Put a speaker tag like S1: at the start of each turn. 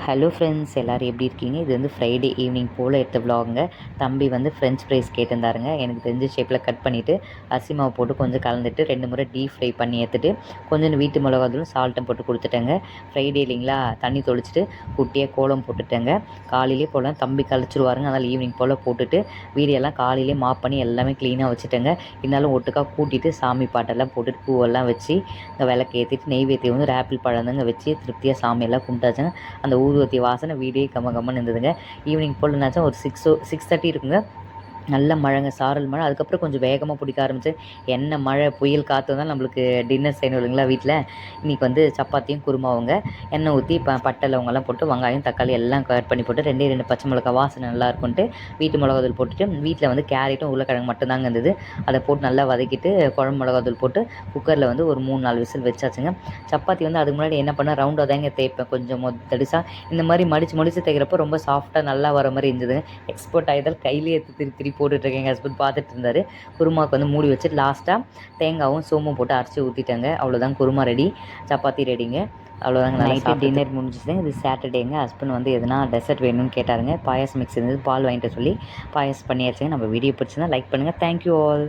S1: Hello friends, எல்லோரும் எப்படி இருக்கீங்க? இது வந்து ஃப்ரைடே ஈவினிங் போல் எடுத்த விலாகுங்க. தம்பி வந்து ஃப்ரெஞ்ச் ஃப்ரைஸ் கேட்டிருந்தாருங்க. எனக்கு தெரிஞ்ச ஷேப்பில் கட் பண்ணிவிட்டு அரிசி மாவு போட்டு கொஞ்சம் கலந்துட்டு 2 முறை டீப் ஃப்ரை பண்ணி எடுத்துட்டு கொஞ்சம் வீட்டு மிளகாத்தூளும் சால்ட்டும் போட்டு கொடுத்துட்டேங்க. ஃப்ரைடே இல்லைங்களா, தண்ணி தொளிச்சிட்டு குட்டியாக கோலம் போட்டுட்டேங்க. காலையிலே போல் தம்பி கழிச்சிருவாருங்க. அதனால் ஈவினிங் போல் போட்டுட்டு வீடியெல்லாம் காலையிலே மாப் பண்ணி எல்லாமே க்ளீனாக வச்சுட்டேங்க. இருந்தாலும் ஒட்டுக்காக கூட்டிகிட்டு சாமி பாட்டெல்லாம் போட்டுட்டு பூவெல்லாம் வச்சு விளக்கு ஏற்றிட்டு நெய்வேத்தியம் வந்து ஒரு ஆப்பிள் பழந்தங்க வச்சு திருப்தியாக சாமியெல்லாம் கும்பிட்டாச்சுங்க. அந்த ஊதுவத்தி வாசனை வீடே கமகமன்னு இருந்ததுங்க. ஈவினிங் போல் என்னாச்சும் ஒரு 6:30 இருக்குங்க. நல்ல மழைங்க, சாரல் மழை. அதுக்கப்புறம் கொஞ்சம் வேகமாக பிடிக்க ஆரம்பிச்சு. என்ன மழை புயல் காற்று தான் நம்மளுக்கு டின்னர் செய்யணும் இல்லைங்களா வீட்டில். இன்றைக்கி வந்து சப்பாத்தியும் குருமாவுங்க. எண்ணெய் ஊற்றி பட்டை லவங்கெல்லாம் போட்டு வெங்காயம் தக்காளி எல்லாம் கட் பண்ணி போட்டு 2 பச்சை மிளகா வாசனை நல்லா இருக்கும்ன்ட்டு வீட்டு மிளகாத்தூள் போட்டுட்டு வீட்டில் வந்து கேரட்டும் உருளைக்கிழங்கு மட்டும்தாங்க இருந்தது. அதை போட்டு நல்லா வதக்கிட்டு குழம்பு மிளகாத்தூள் போட்டு குக்கரில் வந்து ஒரு 3-4 விசில் வச்சாச்சுங்க. சப்பாத்தி வந்து அதுக்கு முன்னாடி என்ன பண்ணால் ரவுண்டாக தாங்க தேய்ப்பேன், கொஞ்சம் தடிசாக. இந்த மாதிரி மடித்து தேய்க்கிறப்போ ரொம்ப சாஃப்டாக நல்லா வர மாதிரி இருந்ததுங்க. எக்ஸ்போர்ட் ஆகிதால் கையிலே திருப்பி போட்டுட்ருக்கேன். எங்கள் ஹஸ்பண்ட் பார்த்துட்டு இருந்தார். குருமாவுக்கு வந்து மூடி வச்சுட்டு லாஸ்ட்டாக தேங்காயும் சோமும் போட்டு அரைச்சி ஊற்றிட்டேங்க. அவ்வளோதான், குருமா ரெடி, சப்பாத்தி ரெடிங்க. அவ்வளோதாங்க. நைட்டு டின்னர் முடிஞ்சிச்சுங்க. இது சாட்டர்டேங்க. ஹஸ்பண்ட் வந்து எதுனா டெசர்ட் வேணும்னு கேட்டாருங்க. பாயாசம் மிக்ஸ் இருந்தது, பால் வாங்கிட்டு சொல்லி பாயாசம் பண்ணியாச்சுங்க. நம்ம வீடியோ பிடிச்சிருந்தா லைக் பண்ணுங்கள். Thank you all.